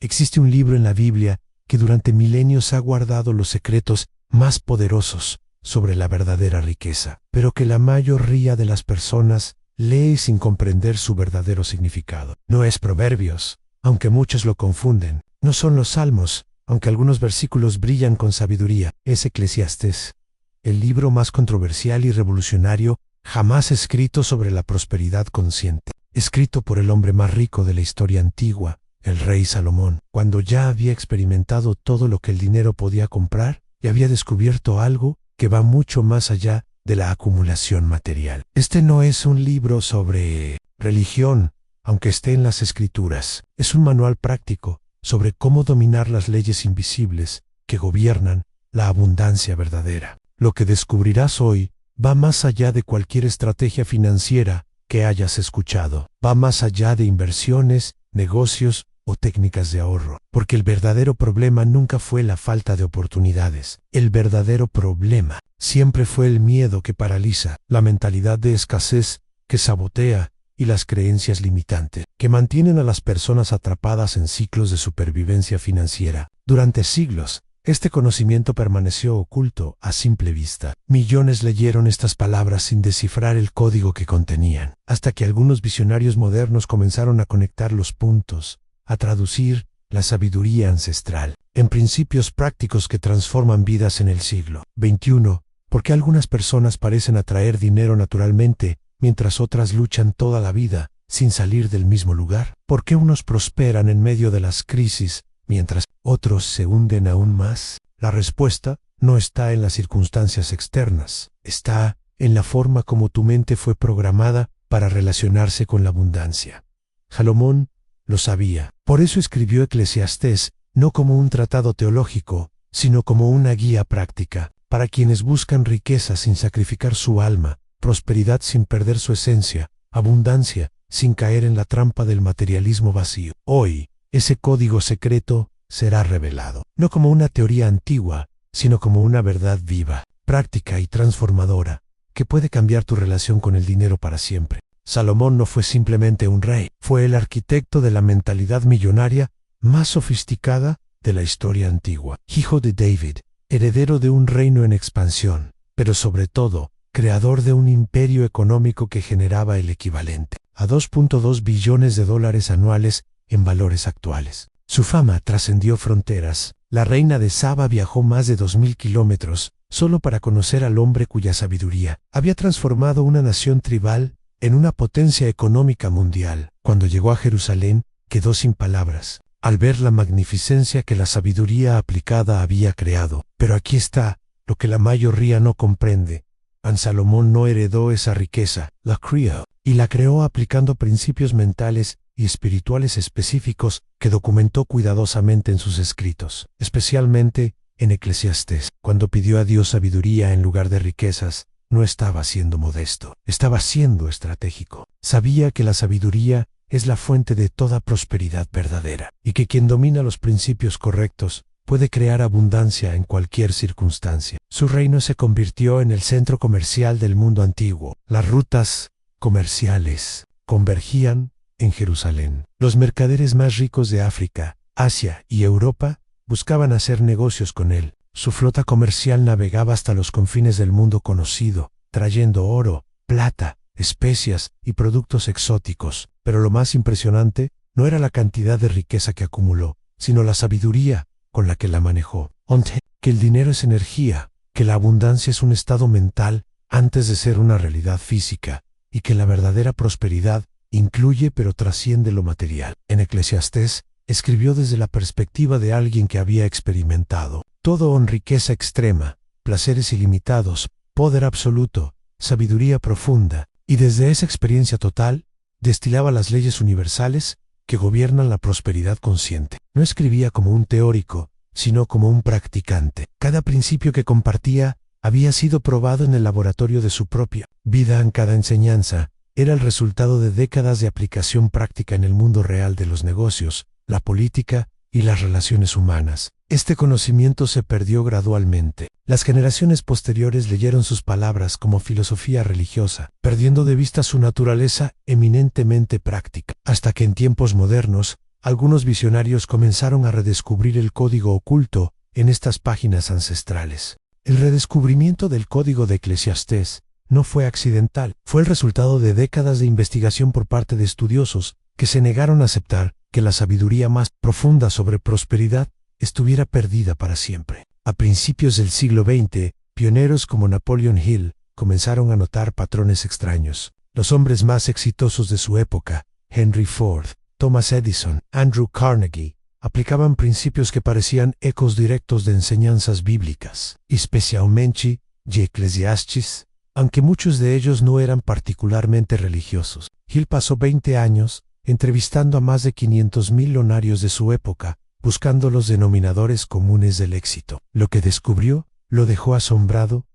Existe un libro en la Biblia que durante milenios ha guardado los secretos más poderosos sobre la verdadera riqueza, pero que la mayoría de las personas lee sin comprender su verdadero significado. No es Proverbios, aunque muchos lo confunden. No son los Salmos, aunque algunos versículos brillan con sabiduría. Es Eclesiastés, el libro más controversial y revolucionario jamás escrito sobre la prosperidad consciente. Escrito por el hombre más rico de la historia antigua, el rey Salomón, cuando ya había experimentado todo lo que el dinero podía comprar y había descubierto algo que va mucho más allá de la acumulación material. Este no es un libro sobre religión, aunque esté en las Escrituras. Es un manual práctico sobre cómo dominar las leyes invisibles que gobiernan la abundancia verdadera. Lo que descubrirás hoy va más allá de cualquier estrategia financiera que hayas escuchado. Va más allá de inversiones, negocios o técnicas de ahorro. Porque el verdadero problema nunca fue la falta de oportunidades. El verdadero problema siempre fue el miedo que paraliza, la mentalidad de escasez que sabotea y las creencias limitantes que mantienen a las personas atrapadas en ciclos de supervivencia financiera. Durante siglos, este conocimiento permaneció oculto a simple vista. Millones leyeron estas palabras sin descifrar el código que contenían, hasta que algunos visionarios modernos comenzaron a conectar los puntos, a traducir la sabiduría ancestral en principios prácticos que transforman vidas en el siglo XXI. ¿Por qué algunas personas parecen atraer dinero naturalmente, mientras otras luchan toda la vida sin salir del mismo lugar? ¿Por qué unos prosperan en medio de las crisis, mientras otros se hunden aún más? La respuesta no está en las circunstancias externas, está en la forma como tu mente fue programada para relacionarse con la abundancia. Salomón lo sabía. Por eso escribió Eclesiastés, no como un tratado teológico, sino como una guía práctica, para quienes buscan riqueza sin sacrificar su alma, prosperidad sin perder su esencia, abundancia sin caer en la trampa del materialismo vacío. Hoy, ese código secreto será revelado, no como una teoría antigua, sino como una verdad viva, práctica y transformadora, que puede cambiar tu relación con el dinero para siempre. Salomón no fue simplemente un rey, fue el arquitecto de la mentalidad millonaria más sofisticada de la historia antigua. Hijo de David, heredero de un reino en expansión, pero sobre todo, creador de un imperio económico que generaba el equivalente a $2.2 billones anuales en valores actuales. Su fama trascendió fronteras. La reina de Saba viajó más de 2000 kilómetros solo para conocer al hombre cuya sabiduría había transformado una nación tribal en una potencia económica mundial. Cuando llegó a Jerusalén, quedó sin palabras al ver la magnificencia que la sabiduría aplicada había creado. Pero aquí está lo que la mayoría no comprende. Salomón no heredó esa riqueza, la crió, y la creó aplicando principios mentales y espirituales específicos que documentó cuidadosamente en sus escritos, especialmente en Eclesiastés. Cuando pidió a Dios sabiduría en lugar de riquezas, no estaba siendo modesto, estaba siendo estratégico. Sabía que la sabiduría es la fuente de toda prosperidad verdadera, y que quien domina los principios correctos puede crear abundancia en cualquier circunstancia. Su reino se convirtió en el centro comercial del mundo antiguo. Las rutas comerciales convergían en Jerusalén. Los mercaderes más ricos de África, Asia y Europa buscaban hacer negocios con él. Su flota comercial navegaba hasta los confines del mundo conocido, trayendo oro, plata, especias y productos exóticos. Pero lo más impresionante no era la cantidad de riqueza que acumuló, sino la sabiduría con la que la manejó. Que el dinero es energía, que la abundancia es un estado mental antes de ser una realidad física, y que la verdadera prosperidad incluye pero trasciende lo material. En Eclesiastés, escribió desde la perspectiva de alguien que había experimentado todo en riqueza extrema, placeres ilimitados, poder absoluto, sabiduría profunda, y desde esa experiencia total, destilaba las leyes universales que gobiernan la prosperidad consciente. No escribía como un teórico, sino como un practicante. Cada principio que compartía había sido probado en el laboratorio de su propia vida. En cada enseñanza era el resultado de décadas de aplicación práctica en el mundo real de los negocios, la política y las relaciones humanas. Este conocimiento se perdió gradualmente. Las generaciones posteriores leyeron sus palabras como filosofía religiosa, perdiendo de vista su naturaleza eminentemente práctica, hasta que en tiempos modernos algunos visionarios comenzaron a redescubrir el código oculto en estas páginas ancestrales. El redescubrimiento del código de Eclesiastés no fue accidental, fue el resultado de décadas de investigación por parte de estudiosos que se negaron a aceptar que la sabiduría más profunda sobre prosperidad estuviera perdida para siempre. A principios del siglo XX, pioneros como Napoleon Hill comenzaron a notar patrones extraños. Los hombres más exitosos de su época, Henry Ford, Thomas Edison, Andrew Carnegie, aplicaban principios que parecían ecos directos de enseñanzas bíblicas, especialmente de Eclesiastes, aunque muchos de ellos no eran particularmente religiosos. Hill pasó 20 años entrevistando a más de 500.000 millonarios de su época, buscando los denominadores comunes del éxito. Lo que descubrió lo dejó asombrado.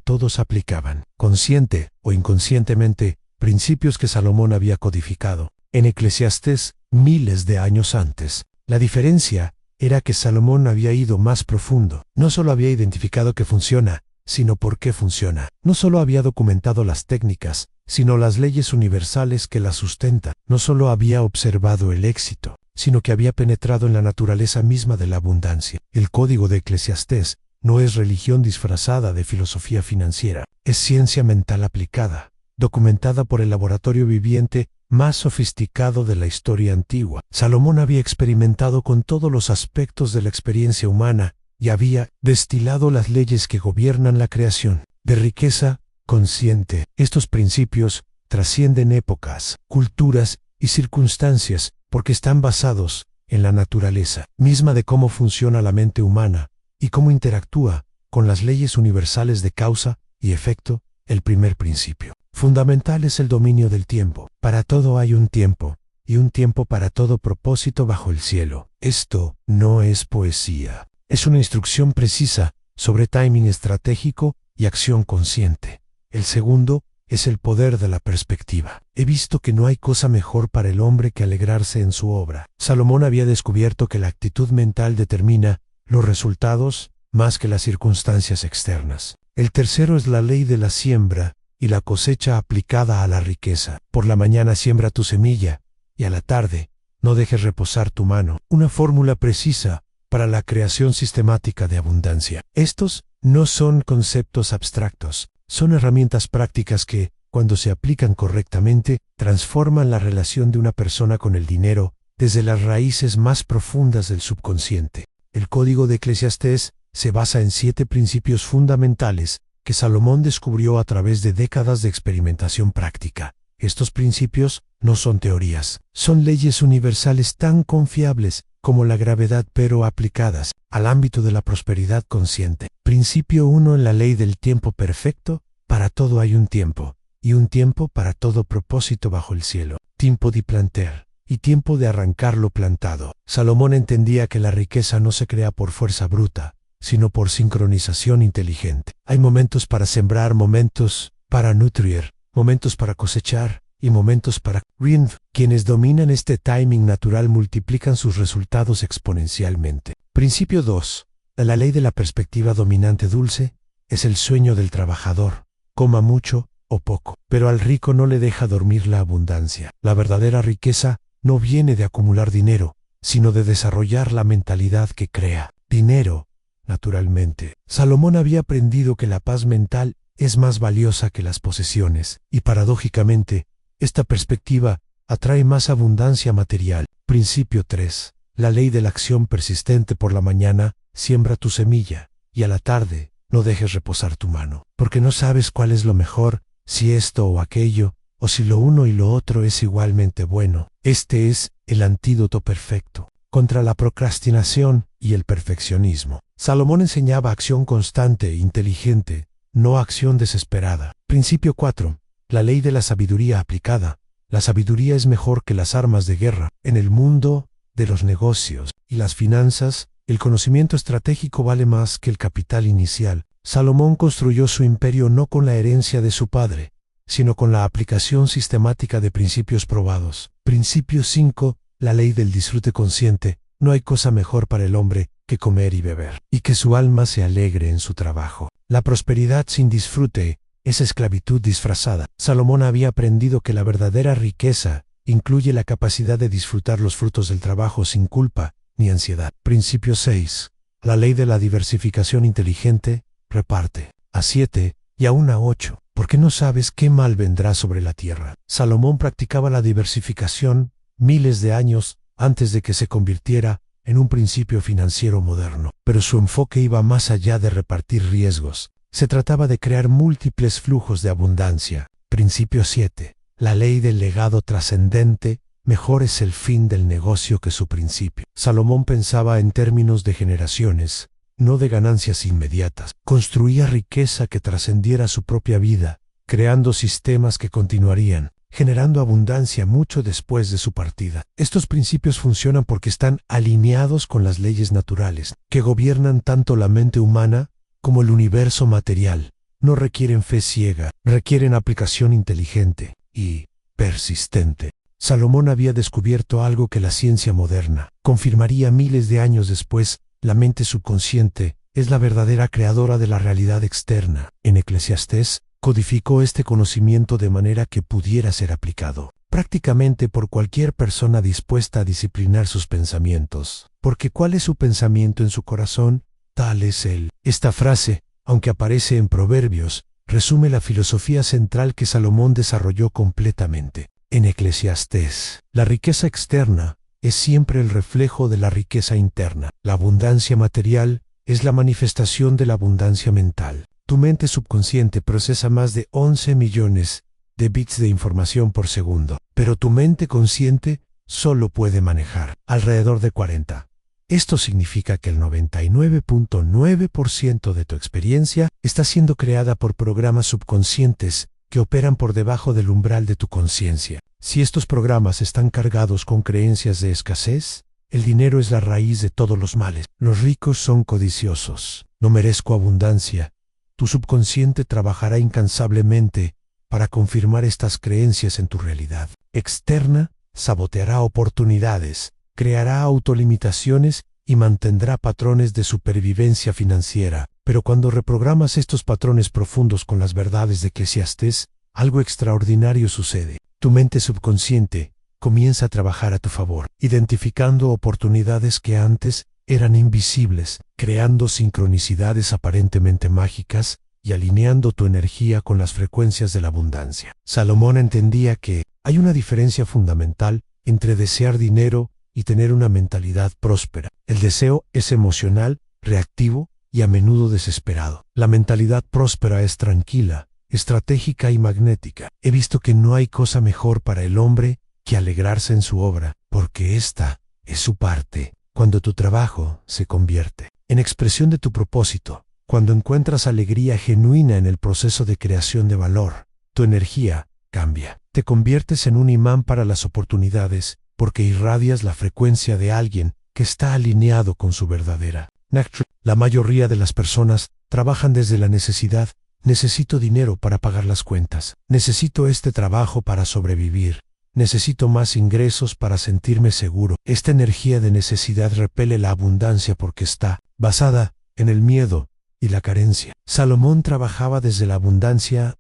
Todos aplicaban, consciente o inconscientemente, principios que Salomón había codificado en Eclesiastés miles de años antes. La diferencia era que Salomón había ido más profundo. No solo había identificado que funciona, sino por qué funciona. No solo había documentado las técnicas, sino las leyes universales que las sustentan. No solo había observado el éxito, sino que había penetrado en la naturaleza misma de la abundancia. El código de Eclesiastés no es religión disfrazada de filosofía financiera, es ciencia mental aplicada, documentada por el laboratorio viviente más sofisticado de la historia antigua. Salomón había experimentado con todos los aspectos de la experiencia humana y había destilado las leyes que gobiernan la creación. De riqueza consciente, estos principios trascienden épocas, culturas y circunstancias porque están basados en la naturaleza misma de cómo funciona la mente humana y cómo interactúa con las leyes universales de causa y efecto. El primer principio fundamental es el dominio del tiempo. Para todo hay un tiempo, y un tiempo para todo propósito bajo el cielo. Esto no es poesía. Es una instrucción precisa sobre timing estratégico y acción consciente. El segundo es el poder de la perspectiva. He visto que no hay cosa mejor para el hombre que alegrarse en su obra. Salomón había descubierto que la actitud mental determina los resultados más que las circunstancias externas. El tercero es la ley de la siembra y la cosecha aplicada a la riqueza. Por la mañana siembra tu semilla, y a la tarde no dejes reposar tu mano. Una fórmula precisa para la creación sistemática de abundancia. Estos no son conceptos abstractos, son herramientas prácticas que, cuando se aplican correctamente, transforman la relación de una persona con el dinero desde las raíces más profundas del subconsciente. El código de Eclesiastés se basa en 7 principios fundamentales que Salomón descubrió a través de décadas de experimentación práctica. Estos principios no son teorías, son leyes universales tan confiables como la gravedad, pero aplicadas al ámbito de la prosperidad consciente. Principio 1. En la ley del tiempo perfecto, para todo hay un tiempo, y un tiempo para todo propósito bajo el cielo. Tiempo de plantar y tiempo de arrancar lo plantado. Salomón entendía que la riqueza no se crea por fuerza bruta, sino por sincronización inteligente. Hay momentos para sembrar, momentos para nutrir, momentos para cosechar y momentos para rind. Quienes dominan este timing natural multiplican sus resultados exponencialmente. Principio 2. La ley de la perspectiva dominante dulce es el sueño del trabajador, coma mucho o poco, pero al rico no le deja dormir la abundancia. La verdadera riqueza no viene de acumular dinero, sino de desarrollar la mentalidad que crea dinero. Naturalmente, Salomón había aprendido que la paz mental es más valiosa que las posesiones, y paradójicamente, esta perspectiva atrae más abundancia material. Principio 3. La ley de la acción persistente. Por la mañana, siembra tu semilla, y a la tarde, no dejes reposar tu mano, porque no sabes cuál es lo mejor, si esto o aquello, o si lo uno y lo otro es igualmente bueno. Este es el antídoto perfecto contra la procrastinación y el perfeccionismo. Salomón enseñaba acción constante e inteligente, no acción desesperada. Principio 4. La ley de la sabiduría aplicada. La sabiduría es mejor que las armas de guerra. En el mundo de los negocios y las finanzas, el conocimiento estratégico vale más que el capital inicial. Salomón construyó su imperio no con la herencia de su padre, sino con la aplicación sistemática de principios probados. Principio 5. La ley del disfrute consciente. No hay cosa mejor para el hombre que comer y beber, y que su alma se alegre en su trabajo. La prosperidad sin disfrute es esclavitud disfrazada. Salomón había aprendido que la verdadera riqueza incluye la capacidad de disfrutar los frutos del trabajo sin culpa ni ansiedad. Principio 6. La ley de la diversificación inteligente reparte a 7 y aún a 8, porque no sabes qué mal vendrá sobre la tierra. Salomón practicaba la diversificación miles de años antes de que se convirtiera en un principio financiero moderno, pero su enfoque iba más allá de repartir riesgos. Se trataba de crear múltiples flujos de abundancia. Principio 7. La ley del legado trascendente. Mejor es el fin del negocio que su principio. Salomón pensaba en términos de generaciones, no de ganancias inmediatas. Construía riqueza que trascendiera su propia vida, creando sistemas que continuarían, generando abundancia mucho después de su partida. Estos principios funcionan porque están alineados con las leyes naturales, que gobiernan tanto la mente humana como el universo material. No requieren fe ciega, requieren aplicación inteligente y persistente. Salomón había descubierto algo que la ciencia moderna confirmaría miles de años después: la mente subconsciente es la verdadera creadora de la realidad externa. En Eclesiastés, codificó este conocimiento de manera que pudiera ser aplicado prácticamente por cualquier persona dispuesta a disciplinar sus pensamientos. Porque ¿cuál es su pensamiento en su corazón? Tal es él. Esta frase, aunque aparece en Proverbios, resume la filosofía central que Salomón desarrolló completamente. En Eclesiastés, la riqueza externa es siempre el reflejo de la riqueza interna. La abundancia material es la manifestación de la abundancia mental. Tu mente subconsciente procesa más de 11 millones de bits de información por segundo, pero tu mente consciente solo puede manejar alrededor de 40. Esto significa que el 99.9% de tu experiencia está siendo creada por programas subconscientes que operan por debajo del umbral de tu conciencia. Si estos programas están cargados con creencias de escasez, el dinero es la raíz de todos los males. Los ricos son codiciosos. No merezco abundancia. Tu subconsciente trabajará incansablemente para confirmar estas creencias en tu realidad externa. Saboteará oportunidades, creará autolimitaciones y mantendrá patrones de supervivencia financiera. Pero cuando reprogramas estos patrones profundos con las verdades de Eclesiastés, algo extraordinario sucede. Tu mente subconsciente comienza a trabajar a tu favor, identificando oportunidades que antes eran invisibles, creando sincronicidades aparentemente mágicas y alineando tu energía con las frecuencias de la abundancia. Salomón entendía que hay una diferencia fundamental entre desear dinero y tener una mentalidad próspera. El deseo es emocional, reactivo y a menudo desesperado. La mentalidad próspera es tranquila, estratégica y magnética. He visto que no hay cosa mejor para el hombre que alegrarse en su obra, porque esta es su parte. Cuando tu trabajo se convierte en expresión de tu propósito, cuando encuentras alegría genuina en el proceso de creación de valor, tu energía cambia. Te conviertes en un imán para las oportunidades porque irradias la frecuencia de alguien que está alineado con su verdadera natura. La mayoría de las personas trabajan desde la necesidad. Necesito dinero para pagar las cuentas. Necesito este trabajo para sobrevivir. Necesito más ingresos para sentirme seguro. Esta energía de necesidad repele la abundancia porque está basada en el miedo y la carencia. Salomón trabajaba desde la abundancia.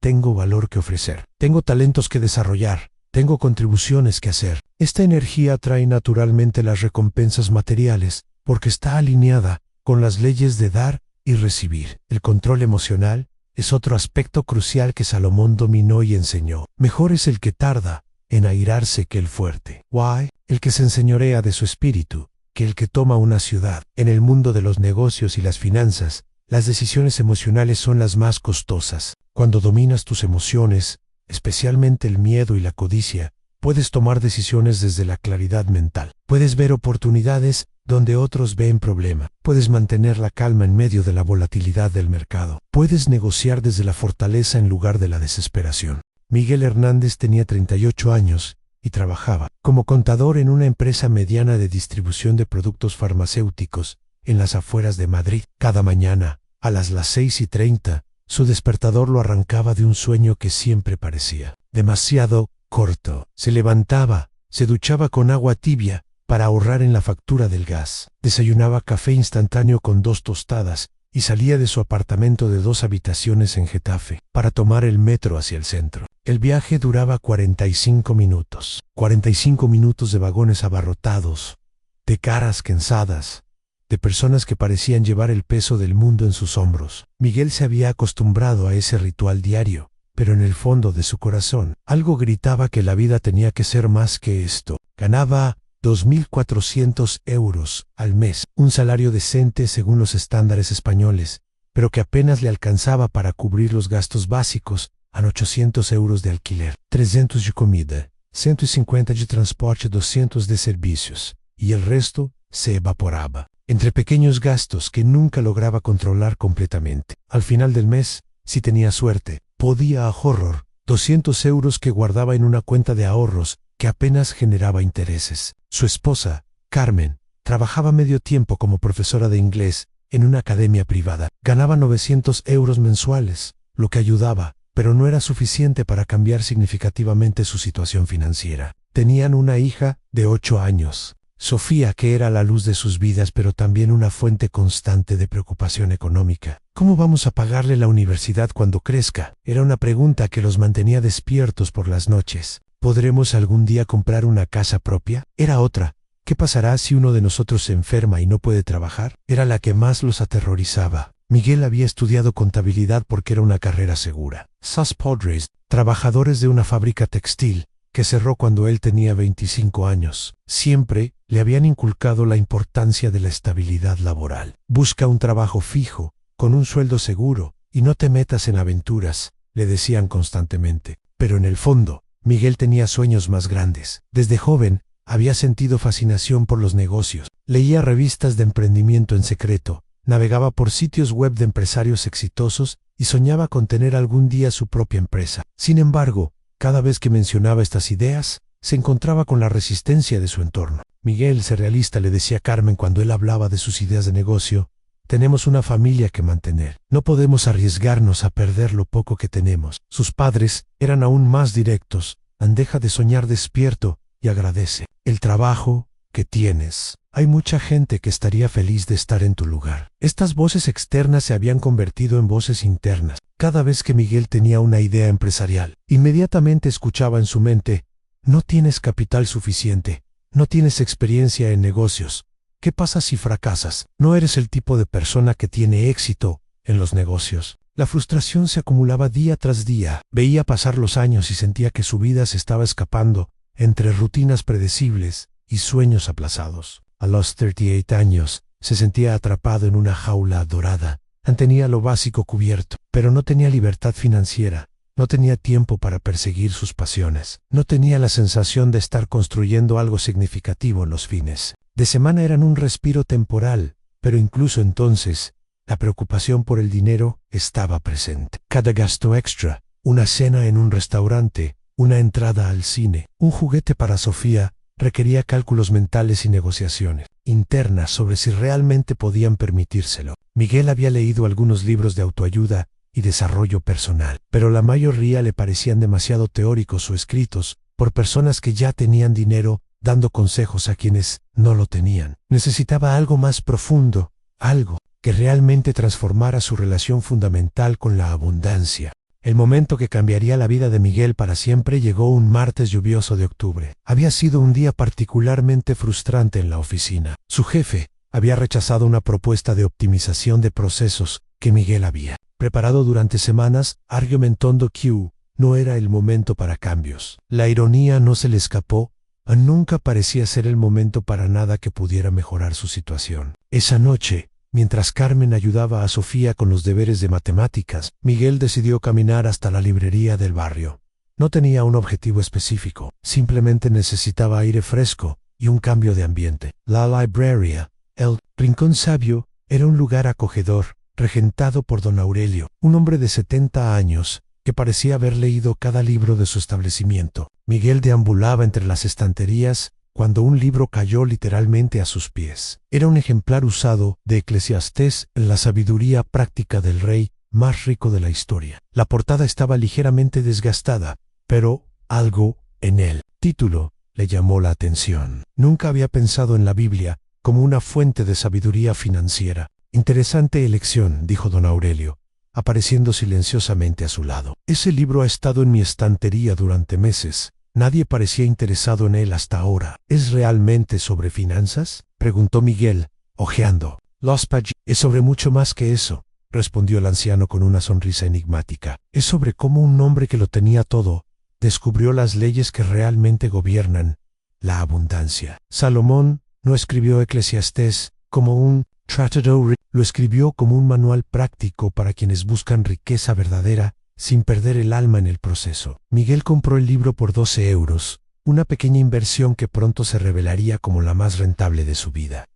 Tengo valor que ofrecer. Tengo talentos que desarrollar. Tengo contribuciones que hacer. Esta energía atrae naturalmente las recompensas materiales porque está alineada con las leyes de dar y recibir. El control emocional es otro aspecto crucial que Salomón dominó y enseñó. Mejor es el que tarda en airarse que el fuerte. Why? El que se enseñorea de su espíritu que el que toma una ciudad. En el mundo de los negocios y las finanzas, las decisiones emocionales son las más costosas. Cuando dominas tus emociones, especialmente el miedo y la codicia, puedes tomar decisiones desde la claridad mental. Puedes ver oportunidades donde otros ven problema. Puedes mantener la calma en medio de la volatilidad del mercado. Puedes negociar desde la fortaleza en lugar de la desesperación. Miguel Hernández tenía 38 años y trabajaba como contador en una empresa mediana de distribución de productos farmacéuticos en las afueras de Madrid. Cada mañana, a las 6:30, su despertador lo arrancaba de un sueño que siempre parecía demasiado corto. Se levantaba, se duchaba con agua tibia para ahorrar en la factura del gas. Desayunaba café instantáneo con 2 tostadas y salía de su apartamento de 2 habitaciones en Getafe para tomar el metro hacia el centro. El viaje duraba 45 minutos. 45 minutos de vagones abarrotados, de caras cansadas, de personas que parecían llevar el peso del mundo en sus hombros. Miguel se había acostumbrado a ese ritual diario, pero en el fondo de su corazón, algo gritaba que la vida tenía que ser más que esto. Ganaba 2.400 euros al mes, un salario decente según los estándares españoles, pero que apenas le alcanzaba para cubrir los gastos básicos, a 800 euros de alquiler, 300 de comida, 150 de transporte, 200 de servicios, y el resto se evaporaba entre pequeños gastos que nunca lograba controlar completamente. Al final del mes, si tenía suerte, podía ahorrar 200 euros que guardaba en una cuenta de ahorros que apenas generaba intereses. Su esposa, Carmen, trabajaba medio tiempo como profesora de inglés en una academia privada. Ganaba 900 euros mensuales, lo que ayudaba, pero no era suficiente para cambiar significativamente su situación financiera. Tenían una hija de 8 años. Sofía, que era la luz de sus vidas, pero también una fuente constante de preocupación económica. ¿Cómo vamos a pagarle la universidad cuando crezca? Era una pregunta que los mantenía despiertos por las noches. ¿Podremos algún día comprar una casa propia? Era otra. ¿Qué pasará si uno de nosotros se enferma y no puede trabajar? Era la que más los aterrorizaba. Miguel había estudiado contabilidad porque era una carrera segura. Sus padres, trabajadores de una fábrica textil, que cerró cuando él tenía 25 años, siempre le habían inculcado la importancia de la estabilidad laboral. Busca un trabajo fijo, con un sueldo seguro, y no te metas en aventuras, le decían constantemente. Pero en el fondo, Miguel tenía sueños más grandes. Desde joven, había sentido fascinación por los negocios. Leía revistas de emprendimiento en secreto, navegaba por sitios web de empresarios exitosos y soñaba con tener algún día su propia empresa. Sin embargo, cada vez que mencionaba estas ideas, se encontraba con la resistencia de su entorno. Miguel, sé realista, le decía Carmen cuando él hablaba de sus ideas de negocio. Tenemos una familia que mantener. No podemos arriesgarnos a perder lo poco que tenemos. Sus padres eran aún más directos. Deja de soñar despierto y agradece el trabajo que tienes. Hay mucha gente que estaría feliz de estar en tu lugar. Estas voces externas se habían convertido en voces internas. Cada vez que Miguel tenía una idea empresarial, inmediatamente escuchaba en su mente: no tienes capital suficiente, no tienes experiencia en negocios. ¿Qué pasa si fracasas? No eres el tipo de persona que tiene éxito en los negocios. La frustración se acumulaba día tras día. Veía pasar los años y sentía que su vida se estaba escapando entre rutinas predecibles y sueños aplazados. A los 38 años, se sentía atrapado en una jaula dorada. Tenía lo básico cubierto, pero no tenía libertad financiera. No tenía tiempo para perseguir sus pasiones. No tenía la sensación de estar construyendo algo significativo en los fines de semana. Eran un respiro temporal, pero incluso entonces, la preocupación por el dinero estaba presente. Cada gasto extra, una cena en un restaurante, una entrada al cine, un juguete para Sofía, requería cálculos mentales y negociaciones internas sobre si realmente podían permitírselo. Miguel había leído algunos libros de autoayuda y desarrollo personal, pero la mayoría le parecían demasiado teóricos o escritos por personas que ya tenían dinero, dando consejos a quienes no lo tenían. Necesitaba algo más profundo, algo que realmente transformara su relación fundamental con la abundancia. El momento que cambiaría la vida de Miguel para siempre llegó un martes lluvioso de octubre. Había sido un día particularmente frustrante en la oficina. Su jefe había rechazado una propuesta de optimización de procesos que Miguel había preparado durante semanas, argumentando que no era el momento para cambios. La ironía no se le escapó. Nunca parecía ser el momento para nada que pudiera mejorar su situación. Esa noche, mientras Carmen ayudaba a Sofía con los deberes de matemáticas, Miguel decidió caminar hasta la librería del barrio. No tenía un objetivo específico, simplemente necesitaba aire fresco y un cambio de ambiente. La Librería, el Rincón Sabio, era un lugar acogedor, regentado por don Aurelio, un hombre de 70 años, que parecía haber leído cada libro de su establecimiento. Miguel deambulaba entre las estanterías cuando un libro cayó literalmente a sus pies. Era un ejemplar usado de Eclesiastés, la sabiduría práctica del rey más rico de la historia. La portada estaba ligeramente desgastada, pero algo en el título le llamó la atención. Nunca había pensado en la Biblia como una fuente de sabiduría financiera. Interesante elección, dijo don Aurelio, apareciendo silenciosamente a su lado. Ese libro ha estado en mi estantería durante meses. Nadie parecía interesado en él hasta ahora. ¿Es realmente sobre finanzas?, preguntó Miguel, hojeando. Los Page es sobre mucho más que eso, respondió el anciano con una sonrisa enigmática. Es sobre cómo un hombre que lo tenía todo descubrió las leyes que realmente gobiernan la abundancia. Salomón no escribió Eclesiastés como un tratado, lo escribió como un manual práctico para quienes buscan riqueza verdadera sin perder el alma en el proceso. Miguel compró el libro por 12 euros, una pequeña inversión que pronto se revelaría como la más rentable de su vida.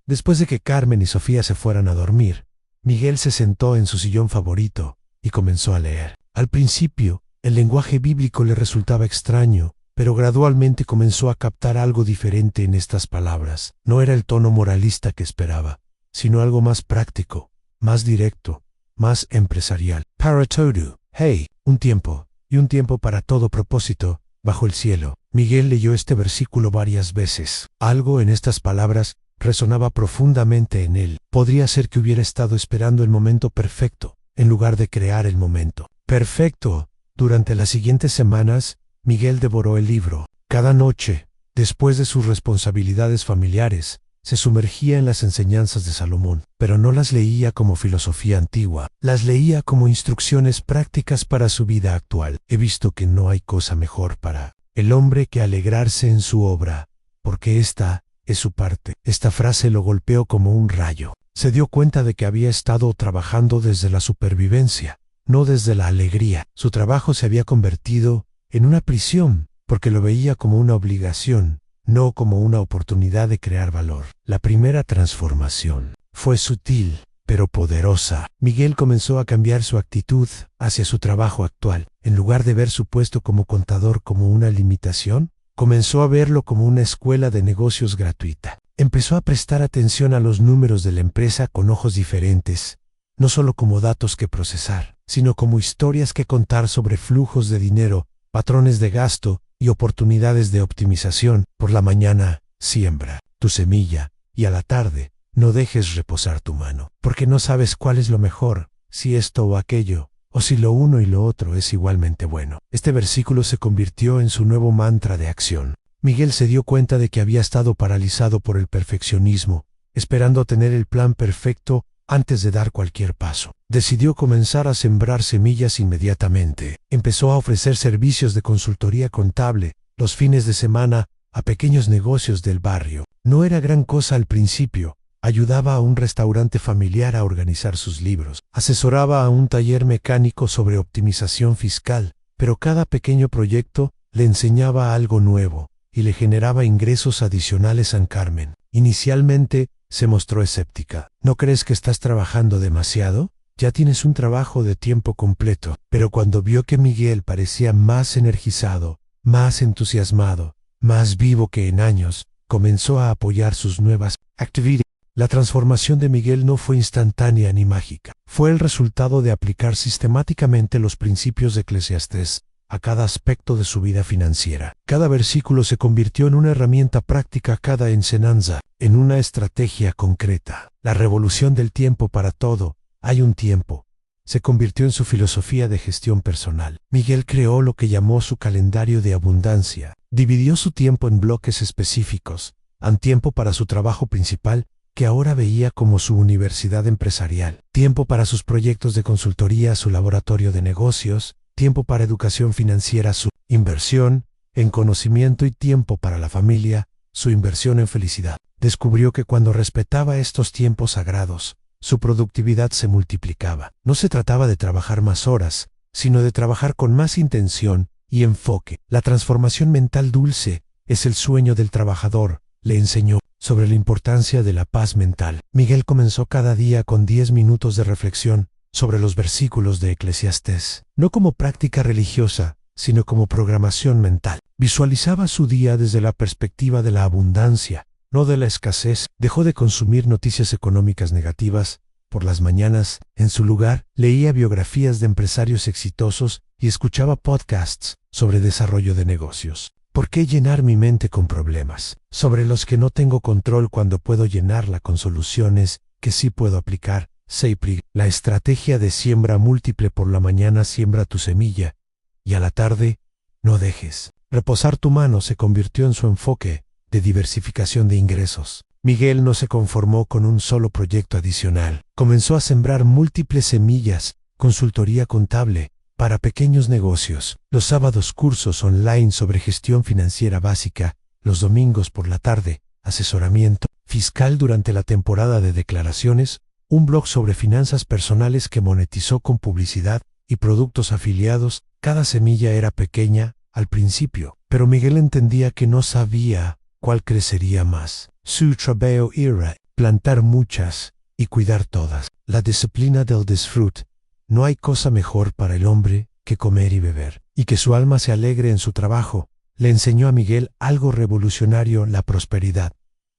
Después de que Carmen y Sofía se fueran a dormir, Miguel se sentó en su sillón favorito y comenzó a leer. Al principio, el lenguaje bíblico le resultaba extraño, pero gradualmente comenzó a captar algo diferente en estas palabras. No era el tono moralista que esperaba, sino algo más práctico, más directo, más empresarial. Para todo, hey, un tiempo, y un tiempo para todo propósito, bajo el cielo. Miguel leyó este versículo varias veces. Algo en estas palabras resonaba profundamente en él. Podría ser que hubiera estado esperando el momento perfecto, en lugar de crear el momento perfecto. Durante las siguientes semanas, Miguel devoró el libro. Cada noche, después de sus responsabilidades familiares, se sumergía en las enseñanzas de Salomón, pero no las leía como filosofía antigua, las leía como instrucciones prácticas para su vida actual. He visto que no hay cosa mejor para el hombre que alegrarse en su obra, porque esta es su parte. Esta frase lo golpeó como un rayo. Se dio cuenta de que había estado trabajando desde la supervivencia, no desde la alegría. Su trabajo se había convertido en una prisión, porque lo veía como una obligación, no como una oportunidad de crear valor. La primera transformación fue sutil, pero poderosa. Miguel comenzó a cambiar su actitud hacia su trabajo actual. En lugar de ver su puesto como contador como una limitación, comenzó a verlo como una escuela de negocios gratuita. Empezó a prestar atención a los números de la empresa con ojos diferentes, no solo como datos que procesar, sino como historias que contar sobre flujos de dinero, patrones de gasto y oportunidades de optimización. Por la mañana, siembra tu semilla, y a la tarde, no dejes reposar tu mano, porque no sabes cuál es lo mejor, si esto o aquello, o si lo uno y lo otro es igualmente bueno. Este versículo se convirtió en su nuevo mantra de acción. Miguel se dio cuenta de que había estado paralizado por el perfeccionismo, esperando tener el plan perfecto antes de dar cualquier paso. Decidió comenzar a sembrar semillas inmediatamente. Empezó a ofrecer servicios de consultoría contable los fines de semana a pequeños negocios del barrio. No era gran cosa al principio. Ayudaba a un restaurante familiar a organizar sus libros. Asesoraba a un taller mecánico sobre optimización fiscal, pero cada pequeño proyecto le enseñaba algo nuevo y le generaba ingresos adicionales a Carmen. Inicialmente, se mostró escéptica. ¿No crees que estás trabajando demasiado? Ya tienes un trabajo de tiempo completo. Pero cuando vio que Miguel parecía más energizado, más entusiasmado, más vivo que en años, comenzó a apoyar sus nuevas actividades. La transformación de Miguel no fue instantánea ni mágica. Fue el resultado de aplicar sistemáticamente los principios de Eclesiastés a cada aspecto de su vida financiera. Cada versículo se convirtió en una herramienta práctica, cada enseñanza en una estrategia concreta. La revolución del tiempo para todo, hay un tiempo, se convirtió en su filosofía de gestión personal. Miguel creó lo que llamó su calendario de abundancia. Dividió su tiempo en bloques específicos, tiempo para su trabajo principal, que ahora veía como su universidad empresarial, tiempo para sus proyectos de consultoría, su laboratorio de negocios, tiempo para educación financiera, su inversión en conocimiento, y tiempo para la familia, su inversión en felicidad. Descubrió que cuando respetaba estos tiempos sagrados, su productividad se multiplicaba. No se trataba de trabajar más horas, sino de trabajar con más intención y enfoque. La transformación mental dulce es el sueño del trabajador, le enseñó sobre la importancia de la paz mental. Miguel comenzó cada día con 10 minutos de reflexión sobre los versículos de Eclesiastés, no como práctica religiosa, sino como programación mental. Visualizaba su día desde la perspectiva de la abundancia, no de la escasez. Dejó de consumir noticias económicas negativas. Por las mañanas, en su lugar, leía biografías de empresarios exitosos y escuchaba podcasts sobre desarrollo de negocios. ¿Por qué llenar mi mente con problemas sobre los que no tengo control cuando puedo llenarla con soluciones que sí puedo aplicar? Sapri, la estrategia de siembra múltiple: por la mañana siembra tu semilla y a la tarde no dejes reposar tu mano, se convirtió en su enfoque de diversificación de ingresos. Miguel no se conformó con un solo proyecto adicional. Comenzó a sembrar múltiples semillas: consultoría contable para pequeños negocios, los sábados cursos online sobre gestión financiera básica, los domingos por la tarde asesoramiento fiscal durante la temporada de declaraciones, un blog sobre finanzas personales que monetizó con publicidad y productos afiliados. Cada semilla era pequeña al principio, pero Miguel entendía que no sabía cuál crecería más. Su trabajo era plantar muchas y cuidar todas. La disciplina del disfrute. No hay cosa mejor para el hombre que comer y beber, y que su alma se alegre en su trabajo. Le enseñó a Miguel algo revolucionario: la prosperidad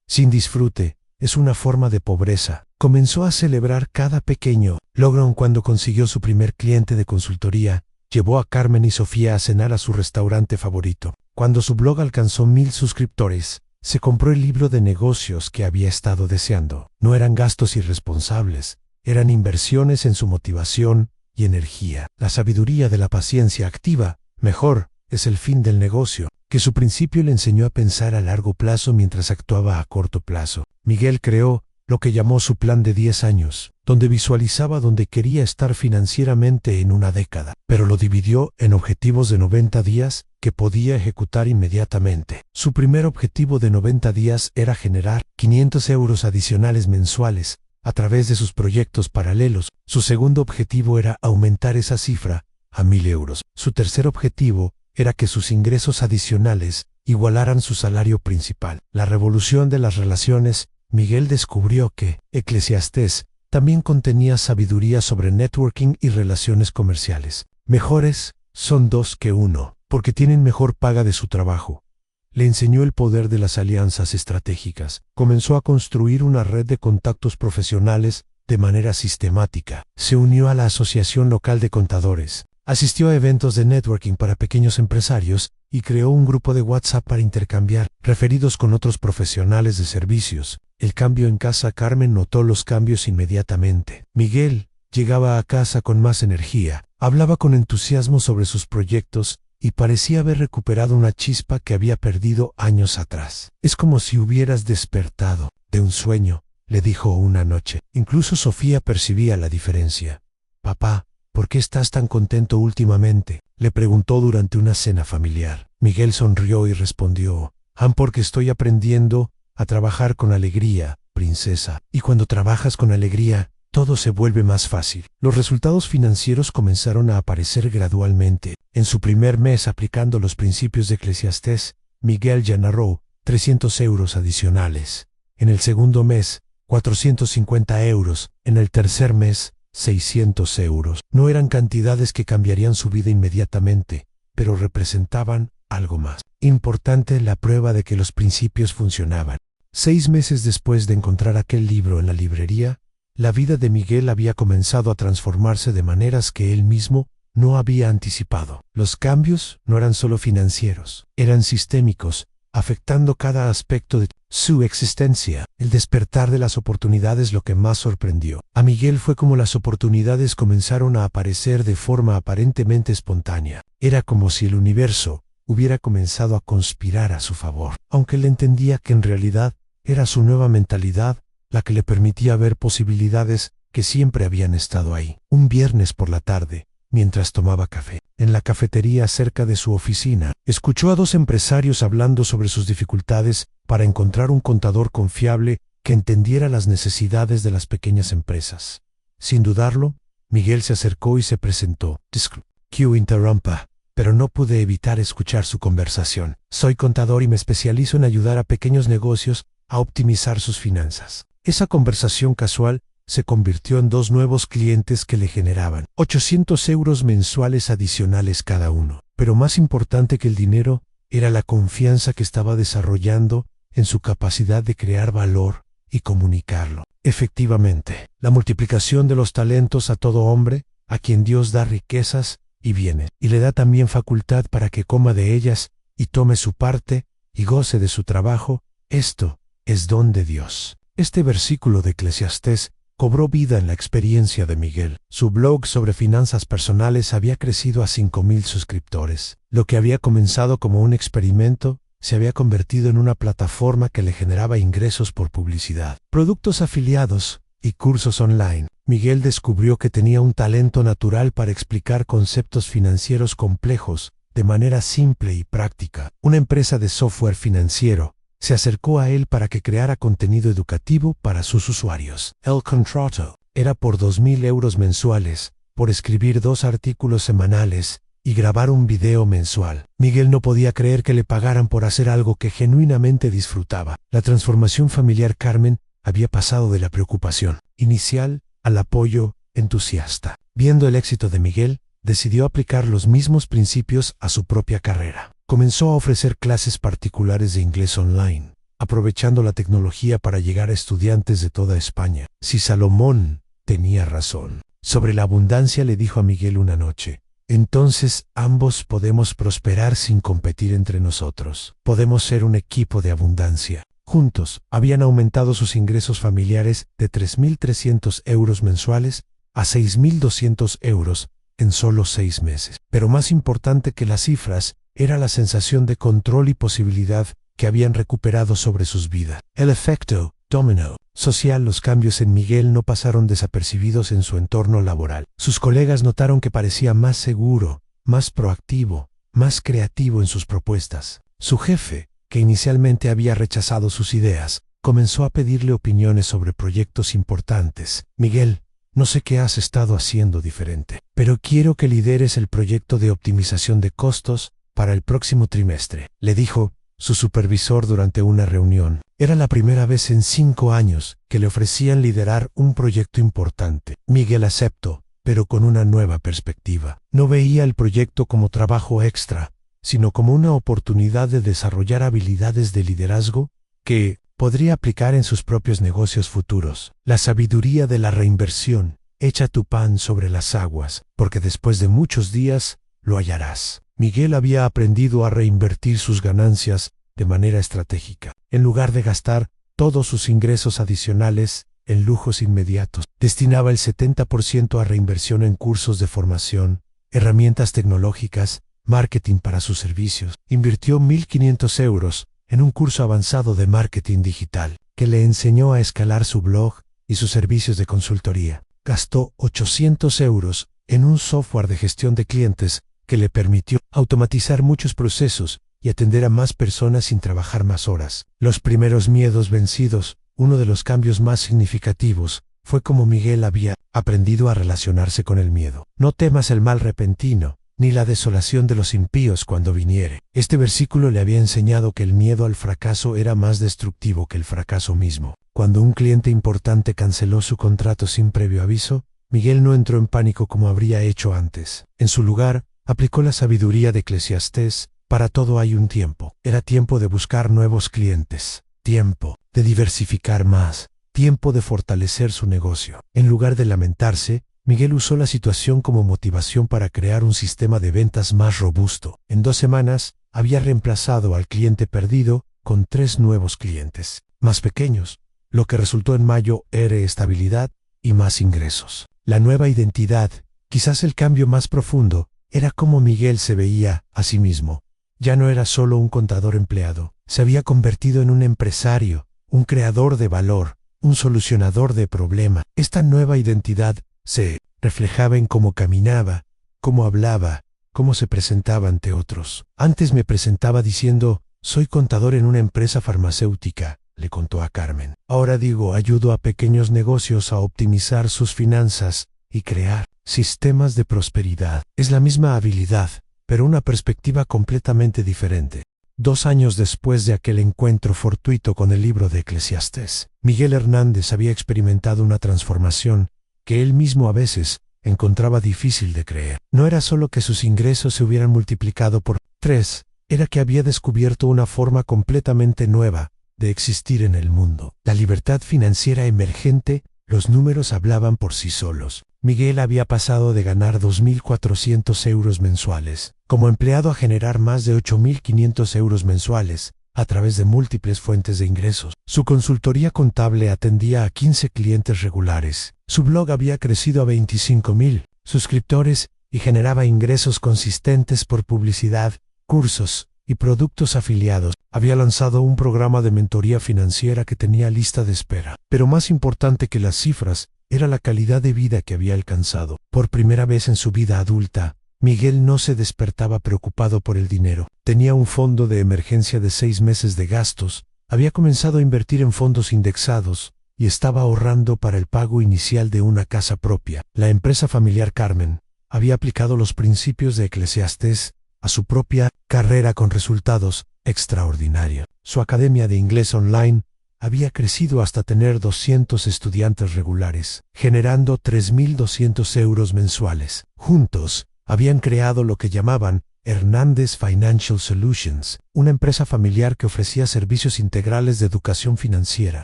sin disfrute es una forma de pobreza. Comenzó a celebrar cada pequeño logro. Cuando consiguió su primer cliente de consultoría, llevó a Carmen y Sofía a cenar a su restaurante favorito. Cuando su blog alcanzó 1000 suscriptores, se compró el libro de negocios que había estado deseando. No eran gastos irresponsables, eran inversiones en su motivación y energía. La sabiduría de la paciencia activa, mejor, es el fin del negocio, que su principio le enseñó a pensar a largo plazo mientras actuaba a corto plazo. Miguel creó lo que llamó su plan de 10 años, donde visualizaba dónde quería estar financieramente en una década, pero lo dividió en objetivos de 90 días que podía ejecutar inmediatamente. Su primer objetivo de 90 días era generar 500 euros adicionales mensuales a través de sus proyectos paralelos. Su segundo objetivo era aumentar esa cifra a 1000 euros. Su tercer objetivo era que sus ingresos adicionales igualaran su salario principal. La revolución de las relaciones. Miguel descubrió que Eclesiastés también contenía sabiduría sobre networking y relaciones comerciales. Mejores son 2 que 1, porque tienen mejor paga de su trabajo. Le enseñó el poder de las alianzas estratégicas. Comenzó a construir una red de contactos profesionales de manera sistemática. Se unió a la Asociación Local de Contadores. Asistió a eventos de networking para pequeños empresarios y creó un grupo de WhatsApp para intercambiar referidos con otros profesionales de servicios. El cambio en casa. Carmen notó los cambios inmediatamente. Miguel llegaba a casa con más energía, hablaba con entusiasmo sobre sus proyectos y parecía haber recuperado una chispa que había perdido años atrás. Es como si hubieras despertado de un sueño, le dijo una noche. Incluso Sofía percibía la diferencia. Papá, ¿por qué estás tan contento últimamente?, le preguntó durante una cena familiar. Miguel sonrió y respondió: porque estoy aprendiendo a trabajar con alegría, princesa. Y cuando trabajas con alegría, todo se vuelve más fácil. Los resultados financieros comenzaron a aparecer gradualmente. En su primer mes aplicando los principios de Eclesiastés, Miguel ya narró 300 euros adicionales. En el segundo mes, 450 euros. En el tercer mes, 600 euros. No eran cantidades que cambiarían su vida inmediatamente, pero representaban algo más importante: la prueba de que los principios funcionaban. 6 meses después de encontrar aquel libro en la librería, la vida de Miguel había comenzado a transformarse de maneras que él mismo no había anticipado. Los cambios no eran solo financieros, eran sistémicos, afectando cada aspecto de su existencia. El despertar de las oportunidades. Lo que más sorprendió a Miguel fue cómo las oportunidades comenzaron a aparecer de forma aparentemente espontánea. Era como si el universo hubiera comenzado a conspirar a su favor, aunque él entendía que en realidad era su nueva mentalidad la que le permitía ver posibilidades que siempre habían estado ahí. Un viernes por la tarde, mientras tomaba café en la cafetería cerca de su oficina, escuchó a 2 empresarios hablando sobre sus dificultades para encontrar un contador confiable que entendiera las necesidades de las pequeñas empresas. Sin dudarlo, Miguel se acercó y se presentó. Disculpe que interrumpa, pero no pude evitar escuchar su conversación. Soy contador y me especializo en ayudar a pequeños negocios a optimizar sus finanzas. Esa conversación casual se convirtió en 2 nuevos clientes que le generaban 800 euros mensuales adicionales cada uno. Pero más importante que el dinero era la confianza que estaba desarrollando en su capacidad de crear valor y comunicarlo. Efectivamente, la multiplicación de los talentos a todo hombre, a quien Dios da riquezas y bienes, y le da también facultad para que coma de ellas y tome su parte y goce de su trabajo, esto es don de Dios. Este versículo de Eclesiastés cobró vida en la experiencia de Miguel. Su blog sobre finanzas personales había crecido a 5,000 suscriptores. Lo que había comenzado como un experimento se había convertido en una plataforma que le generaba ingresos por publicidad, productos afiliados y cursos online. Miguel descubrió que tenía un talento natural para explicar conceptos financieros complejos de manera simple y práctica. Una empresa de software financiero se acercó a él para que creara contenido educativo para sus usuarios. El contrato era por 2,000 euros mensuales, por escribir 2 artículos semanales y grabar un video mensual. Miguel no podía creer que le pagaran por hacer algo que genuinamente disfrutaba. La transformación familiar Carmen había pasado de la preocupación inicial al apoyo entusiasta. Viendo el éxito de Miguel, decidió aplicar los mismos principios a su propia carrera. Comenzó a ofrecer clases particulares de inglés online, aprovechando la tecnología para llegar a estudiantes de toda España. Si Salomón tenía razón sobre la abundancia, le dijo a Miguel una noche, entonces ambos podemos prosperar sin competir entre nosotros. Podemos ser un equipo de abundancia. Juntos, habían aumentado sus ingresos familiares de 3,300 euros mensuales a 6,200 euros en solo 6 meses. Pero más importante que las cifras era la sensación de control y posibilidad que habían recuperado sobre sus vidas. El efecto dominó social. Los cambios en Miguel no pasaron desapercibidos en su entorno laboral. Sus colegas notaron que parecía más seguro, más proactivo, más creativo en sus propuestas. Su jefe, que inicialmente había rechazado sus ideas, comenzó a pedirle opiniones sobre proyectos importantes. Miguel, no sé qué has estado haciendo diferente, pero quiero que lideres el proyecto de optimización de costos para el próximo trimestre, le dijo su supervisor durante una reunión. Era la primera vez en 5 años que le ofrecían liderar un proyecto importante. Miguel aceptó, pero con una nueva perspectiva. No veía el proyecto como trabajo extra, sino como una oportunidad de desarrollar habilidades de liderazgo que podría aplicar en sus propios negocios futuros. La sabiduría de la reinversión. Echa tu pan sobre las aguas, porque después de muchos días lo hallarás. Miguel había aprendido a reinvertir sus ganancias de manera estratégica. En lugar de gastar todos sus ingresos adicionales en lujos inmediatos, destinaba el 70% a reinversión en cursos de formación, herramientas tecnológicas, marketing para sus servicios. Invirtió 1,500 euros en un curso avanzado de marketing digital, que le enseñó a escalar su blog y sus servicios de consultoría. Gastó 800 euros en un software de gestión de clientes que le permitió automatizar muchos procesos y atender a más personas sin trabajar más horas. Los primeros miedos vencidos. Uno de los cambios más significativos fue cómo Miguel había aprendido a relacionarse con el miedo. No temas el mal repentino, ni la desolación de los impíos cuando viniere. Este versículo le había enseñado que el miedo al fracaso era más destructivo que el fracaso mismo. Cuando un cliente importante canceló su contrato sin previo aviso, Miguel no entró en pánico como habría hecho antes. En su lugar, aplicó la sabiduría de Eclesiastés: para todo hay un tiempo. Era tiempo de buscar nuevos clientes, tiempo de diversificar más, tiempo de fortalecer su negocio. En lugar de lamentarse, Miguel usó la situación como motivación para crear un sistema de ventas más robusto. En 2 semanas, había reemplazado al cliente perdido con 3 nuevos clientes, más pequeños, lo que resultó en mayo era estabilidad y más ingresos. La nueva identidad, quizás el cambio más profundo, era cómo Miguel se veía a sí mismo. Ya no era solo un contador empleado, se había convertido en un empresario, un creador de valor, un solucionador de problemas. Esta nueva identidad se reflejaba en cómo caminaba, cómo hablaba, cómo se presentaba ante otros. Antes me presentaba diciendo, soy contador en una empresa farmacéutica, le contó a Carmen. Ahora digo, ayudo a pequeños negocios a optimizar sus finanzas y crear sistemas de prosperidad. Es la misma habilidad, pero una perspectiva completamente diferente. 2 años después de aquel encuentro fortuito con el libro de Eclesiastés, Miguel Hernández había experimentado una transformación que él mismo a veces encontraba difícil de creer. No era solo que sus ingresos se hubieran multiplicado por 3, era que había descubierto una forma completamente nueva de existir en el mundo. La libertad financiera emergente, los números hablaban por sí solos. Miguel había pasado de ganar 2,400 euros mensuales como empleado a generar más de 8,500 euros mensuales a través de múltiples fuentes de ingresos. Su consultoría contable atendía a 15 clientes regulares. Su blog había crecido a 25,000 suscriptores y generaba ingresos consistentes por publicidad, cursos y productos afiliados. Había lanzado un programa de mentoría financiera que tenía lista de espera. Pero más importante que las cifras era la calidad de vida que había alcanzado. Por primera vez en su vida adulta, Miguel no se despertaba preocupado por el dinero. Tenía un fondo de emergencia de 6 meses de gastos, había comenzado a invertir en fondos indexados y estaba ahorrando para el pago inicial de una casa propia. La empresa familiar Carmen había aplicado los principios de Eclesiastés a su propia carrera con resultados extraordinarios. Su academia de inglés online había crecido hasta tener 200 estudiantes regulares, generando 3.200 euros mensuales. Juntos, habían creado lo que llamaban Hernández Financial Solutions, una empresa familiar que ofrecía servicios integrales de educación financiera.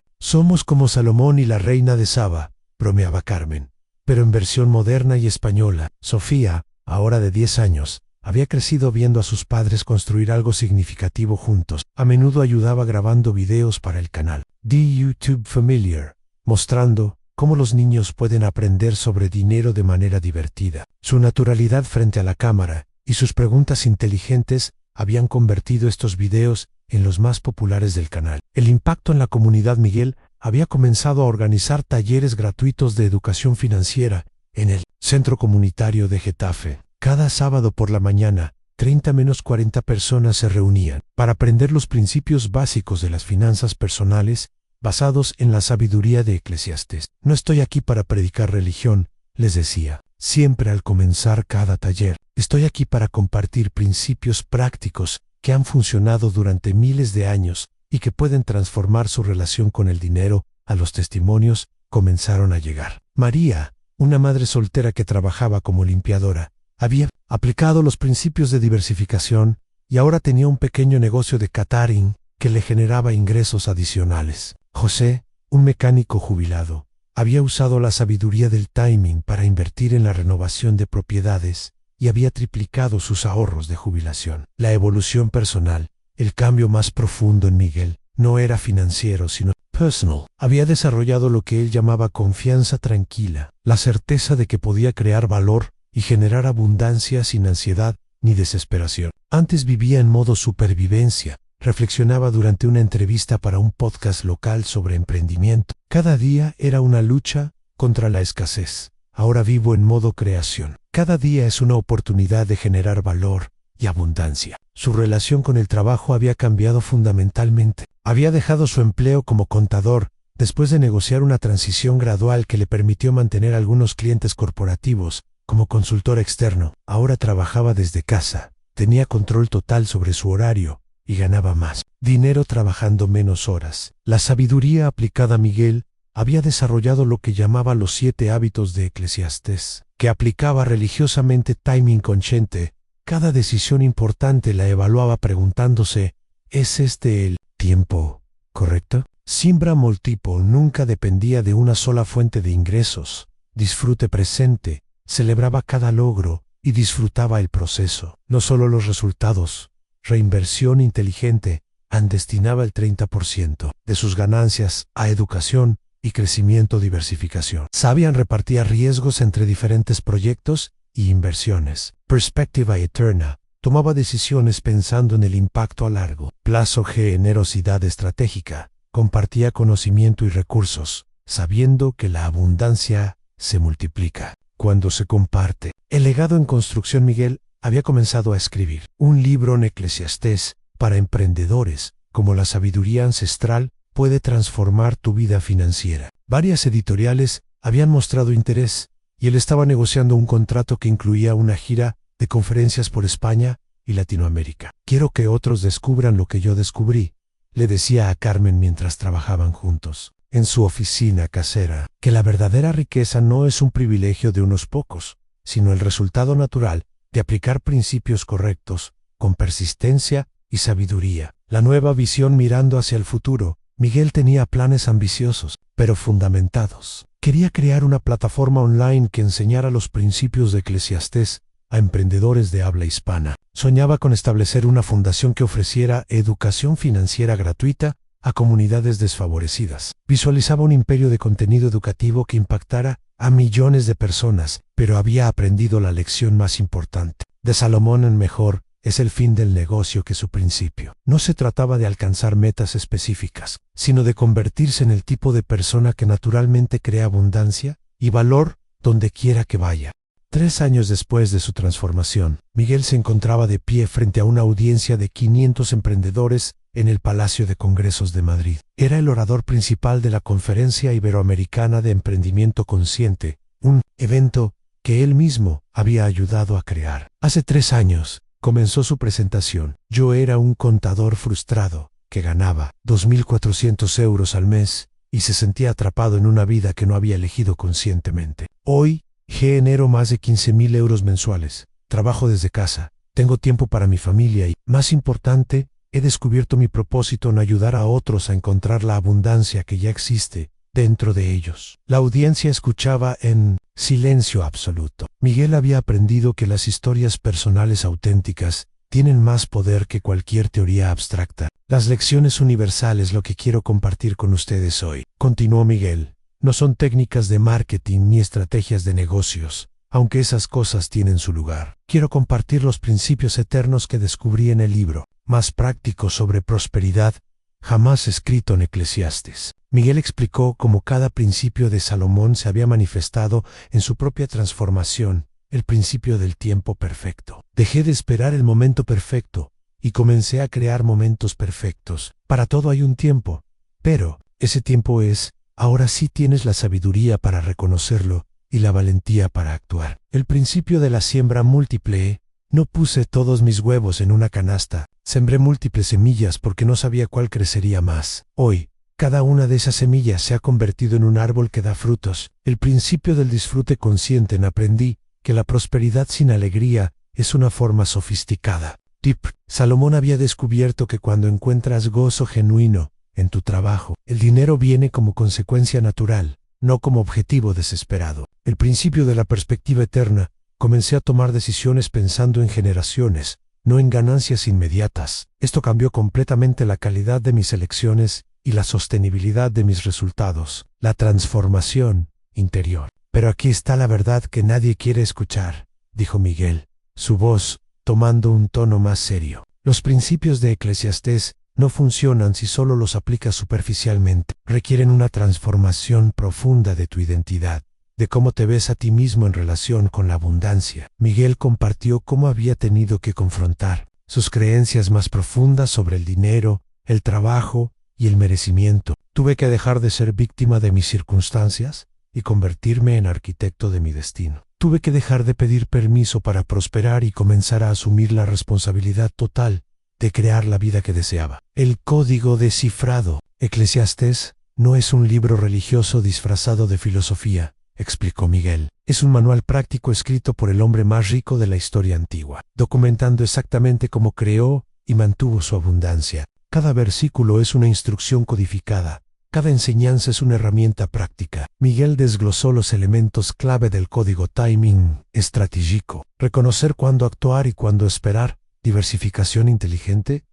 Somos como Salomón y la reina de Saba, bromeaba Carmen, pero en versión moderna y española. Sofía, ahora de 10 años, había crecido viendo a sus padres construir algo significativo juntos. A menudo ayudaba grabando videos para el canal The YouTube Familiar, mostrando cómo los niños pueden aprender sobre dinero de manera divertida. Su naturalidad frente a la cámara y sus preguntas inteligentes habían convertido estos videos en los más populares del canal. El impacto en la comunidad. Miguel había comenzado a organizar talleres gratuitos de educación financiera en el Centro Comunitario de Getafe. Cada sábado por la mañana, 30-40 personas se reunían para aprender los principios básicos de las finanzas personales basados en la sabiduría de Eclesiastés. No estoy aquí para predicar religión, les decía, siempre al comenzar cada taller. Estoy aquí para compartir principios prácticos que han funcionado durante miles de años y que pueden transformar su relación con el dinero. A los testimonios comenzaron a llegar. María, una madre soltera que trabajaba como limpiadora, había aplicado los principios de diversificación y ahora tenía un pequeño negocio de catering que le generaba ingresos adicionales. José, un mecánico jubilado, había usado la sabiduría del timing para invertir en la renovación de propiedades y había triplicado sus ahorros de jubilación. La evolución personal, el cambio más profundo en Miguel, no era financiero sino personal. Había desarrollado lo que él llamaba confianza tranquila, la certeza de que podía crear valor y generar abundancia sin ansiedad ni desesperación. Antes vivía en modo supervivencia, reflexionaba durante una entrevista para un podcast local sobre emprendimiento. Cada día era una lucha contra la escasez. Ahora vivo en modo creación. Cada día es una oportunidad de generar valor y abundancia. Su relación con el trabajo había cambiado fundamentalmente. Había dejado su empleo como contador después de negociar una transición gradual que le permitió mantener algunos clientes corporativos como consultor externo. Ahora trabajaba desde casa, tenía control total sobre su horario y ganaba más dinero trabajando menos horas. La sabiduría aplicada a Miguel había desarrollado lo que llamaba los 7 hábitos de Eclesiastés, que aplicaba religiosamente timing consciente. Cada decisión importante la evaluaba preguntándose, ¿es este el tiempo correcto? Simbra Multiple nunca dependía de una sola fuente de ingresos. Disfrute presente, celebraba cada logro y disfrutaba el proceso, no solo los resultados. Reinversión inteligente, destinaba el 30% de sus ganancias a educación y crecimiento. Diversificación. Sabian repartía riesgos entre diferentes proyectos y inversiones. Perspectiva eterna, tomaba decisiones pensando en el impacto a largo plazo. Generosidad estratégica, compartía conocimiento y recursos, sabiendo que la abundancia se multiplica cuando se comparte. El legado en construcción. Miguel había comenzado a escribir un libro en Eclesiastés para emprendedores, como la sabiduría ancestral puede transformar tu vida financiera. Varias editoriales habían mostrado interés y él estaba negociando un contrato que incluía una gira de conferencias por España y Latinoamérica. Quiero que otros descubran lo que yo descubrí, le decía a Carmen mientras trabajaban juntos en su oficina casera, que la verdadera riqueza no es un privilegio de unos pocos, sino el resultado natural de aplicar principios correctos, con persistencia y sabiduría. La nueva visión mirando hacia el futuro. Miguel tenía planes ambiciosos, pero fundamentados. Quería crear una plataforma online que enseñara los principios de Eclesiastés a emprendedores de habla hispana. Soñaba con establecer una fundación que ofreciera educación financiera gratuita a comunidades desfavorecidas. Visualizaba un imperio de contenido educativo que impactara a millones de personas, pero había aprendido la lección más importante. De Salomón en mejor es el fin del negocio que su principio. No se trataba de alcanzar metas específicas, sino de convertirse en el tipo de persona que naturalmente crea abundancia y valor donde quiera que vaya. 3 años después de su transformación, Miguel se encontraba de pie frente a una audiencia de 500 emprendedores en el Palacio de Congresos de Madrid. Era el orador principal de la Conferencia Iberoamericana de Emprendimiento Consciente, un evento que él mismo había ayudado a crear. Hace 3 años, comenzó su presentación. Yo era un contador frustrado que ganaba 2.400 euros al mes y se sentía atrapado en una vida que no había elegido conscientemente. Hoy, genero más de 15.000 euros mensuales. Trabajo desde casa. Tengo tiempo para mi familia y, más importante, he descubierto mi propósito en ayudar a otros a encontrar la abundancia que ya existe dentro de ellos. La audiencia escuchaba en silencio absoluto. Miguel había aprendido que las historias personales auténticas tienen más poder que cualquier teoría abstracta. Las lecciones universales lo que quiero compartir con ustedes hoy. Continuó Miguel. No son técnicas de marketing ni estrategias de negocios, aunque esas cosas tienen su lugar. Quiero compartir los principios eternos que descubrí en el libro más práctico sobre prosperidad jamás escrito en Eclesiastes. Miguel explicó cómo cada principio de Salomón se había manifestado en su propia transformación, el principio del tiempo perfecto. Dejé de esperar el momento perfecto y comencé a crear momentos perfectos. Para todo hay un tiempo, pero ese tiempo es, ahora sí tienes la sabiduría para reconocerlo y la valentía para actuar. El principio de la siembra múltiple. No puse todos mis huevos en una canasta, sembré múltiples semillas porque no sabía cuál crecería más. Hoy, cada una de esas semillas se ha convertido en un árbol que da frutos. El principio del disfrute consciente. Aprendí que la prosperidad sin alegría es una forma sofisticada. Tip. Salomón había descubierto que cuando encuentras gozo genuino en tu trabajo, el dinero viene como consecuencia natural, no como objetivo desesperado. El principio de la perspectiva eterna. Comencé a tomar decisiones pensando en generaciones, no en ganancias inmediatas. Esto cambió completamente la calidad de mis elecciones y la sostenibilidad de mis resultados. La transformación interior. Pero aquí está la verdad que nadie quiere escuchar, dijo Miguel, su voz tomando un tono más serio. Los principios de Eclesiastés no funcionan si solo los aplicas superficialmente. Requieren una transformación profunda de tu identidad, de cómo te ves a ti mismo en relación con la abundancia. Miguel compartió cómo había tenido que confrontar sus creencias más profundas sobre el dinero, el trabajo y el merecimiento. Tuve que dejar de ser víctima de mis circunstancias y convertirme en arquitecto de mi destino. Tuve que dejar de pedir permiso para prosperar y comenzar a asumir la responsabilidad total de crear la vida que deseaba. El código descifrado. Eclesiastés no es un libro religioso disfrazado de filosofía, explicó Miguel. Es un manual práctico escrito por el hombre más rico de la historia antigua, documentando exactamente cómo creó y mantuvo su abundancia. Cada versículo es una instrucción codificada, cada enseñanza es una herramienta práctica. Miguel desglosó los elementos clave del código timing estratégico, reconocer cuándo actuar y cuándo esperar, diversificación inteligente,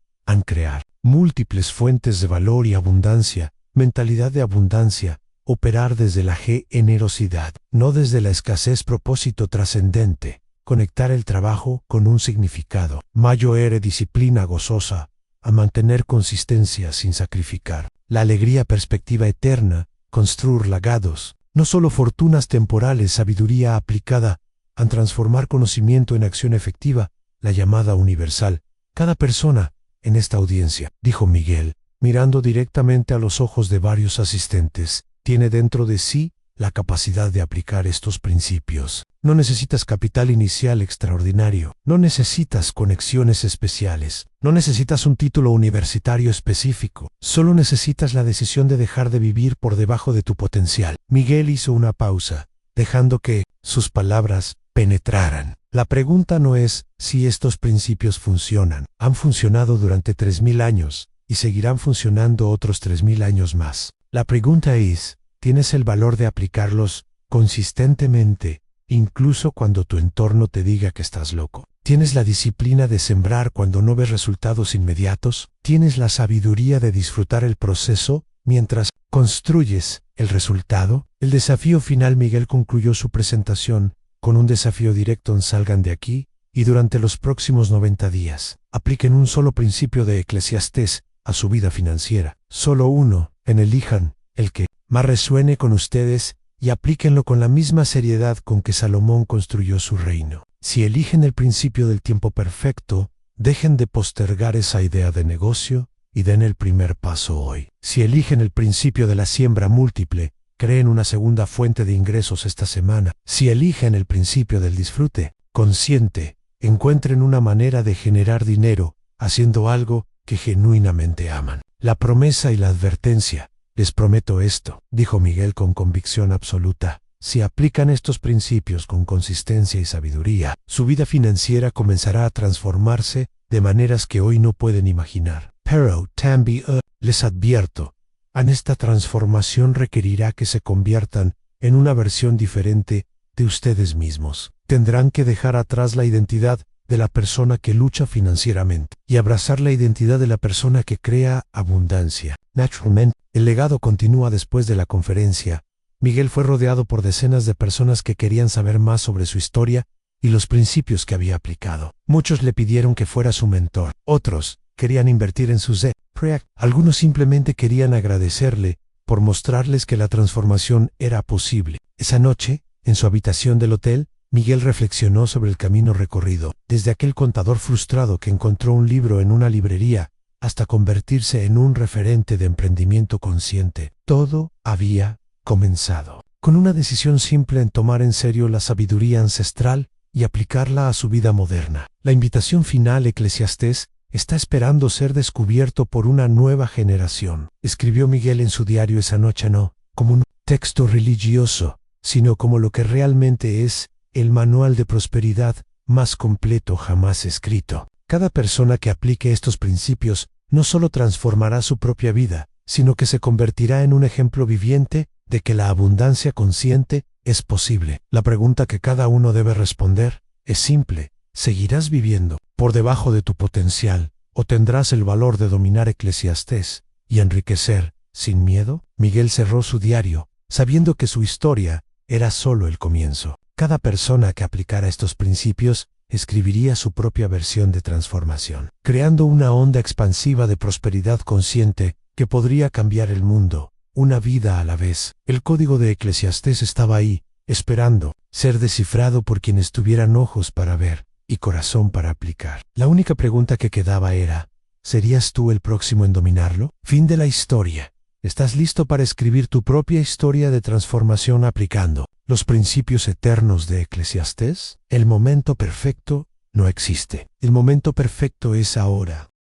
crear múltiples fuentes de valor y abundancia, mentalidad de abundancia, operar desde la generosidad, no desde la escasez. Propósito trascendente, conectar el trabajo con un significado. Mayor disciplina gozosa, a mantener consistencia sin sacrificar. La alegría. Perspectiva eterna, construir legados, no solo fortunas temporales. Sabiduría aplicada a transformar conocimiento en acción efectiva, la llamada universal. Cada persona en esta audiencia, dijo Miguel, mirando directamente a los ojos de varios asistentes, tiene dentro de sí la capacidad de aplicar estos principios. No necesitas capital inicial extraordinario, no necesitas conexiones especiales, no necesitas un título universitario específico, solo necesitas la decisión de dejar de vivir por debajo de tu potencial. Miguel hizo una pausa, dejando que sus palabras penetraran. La pregunta no es si estos principios funcionan. Han funcionado durante 3.000 años y seguirán funcionando otros 3.000 años más. La pregunta es, ¿tienes el valor de aplicarlos consistentemente incluso cuando tu entorno te diga que estás loco. ¿Tienes la disciplina de sembrar cuando no ves resultados inmediatos? ¿Tienes la sabiduría de disfrutar el proceso mientras construyes el resultado? El desafío final. Miguel concluyó su presentación con un desafío directo en Salgan de aquí y durante los próximos 90 días. Apliquen un solo principio de Eclesiastés a su vida financiera. Solo uno, elijan el que más resuene con ustedes y aplíquenlo con la misma seriedad con que Salomón construyó su reino. Si eligen el principio del tiempo perfecto, dejen de postergar esa idea de negocio y den el primer paso hoy. Si eligen el principio de la siembra múltiple, creen una segunda fuente de ingresos esta semana. Si eligen el principio del disfrute consciente, encuentren una manera de generar dinero haciendo algo que genuinamente aman. La promesa y la advertencia. Les prometo esto, dijo Miguel con convicción absoluta. Si aplican estos principios con consistencia y sabiduría, su vida financiera comenzará a transformarse de maneras que hoy no pueden imaginar. Pero también les advierto, esta transformación requerirá que se conviertan en una versión diferente de ustedes mismos. Tendrán que dejar atrás la identidad de la persona que lucha financieramente y abrazar la identidad de la persona que crea abundancia. Naturalmente, el legado continúa después de la conferencia. Miguel fue rodeado por decenas de personas que querían saber más sobre su historia y los principios que había aplicado. Muchos le pidieron que fuera su mentor. Otros querían invertir en sus proyectos. Algunos simplemente querían agradecerle por mostrarles que la transformación era posible. Esa noche, en su habitación del hotel, Miguel reflexionó sobre el camino recorrido, desde aquel contador frustrado que encontró un libro en una librería hasta convertirse en un referente de emprendimiento consciente. Todo había comenzado con una decisión simple en tomar en serio la sabiduría ancestral y aplicarla a su vida moderna. La invitación final. Eclesiastés está esperando ser descubierto por una nueva generación, escribió Miguel en su diario esa noche, no como un texto religioso, sino como lo que realmente es el manual de prosperidad más completo jamás escrito. Cada persona que aplique estos principios no solo transformará su propia vida, sino que se convertirá en un ejemplo viviente de que la abundancia consciente es posible. La pregunta que cada uno debe responder es simple: ¿seguirás viviendo por debajo de tu potencial o tendrás el valor de dominar Eclesiastés y enriquecer sin miedo? Miguel cerró su diario, sabiendo que su historia era solo el comienzo. Cada persona que aplicara estos principios escribiría su propia versión de transformación, creando una onda expansiva de prosperidad consciente que podría cambiar el mundo, una vida a la vez. El código de Eclesiastés estaba ahí, esperando ser descifrado por quienes tuvieran ojos para ver y corazón para aplicar. La única pregunta que quedaba era: ¿serías tú el próximo en dominarlo? Fin de la historia. ¿Estás listo para escribir tu propia historia de transformación aplicando los principios eternos de Eclesiastés? El momento perfecto no existe. El momento perfecto es ahora.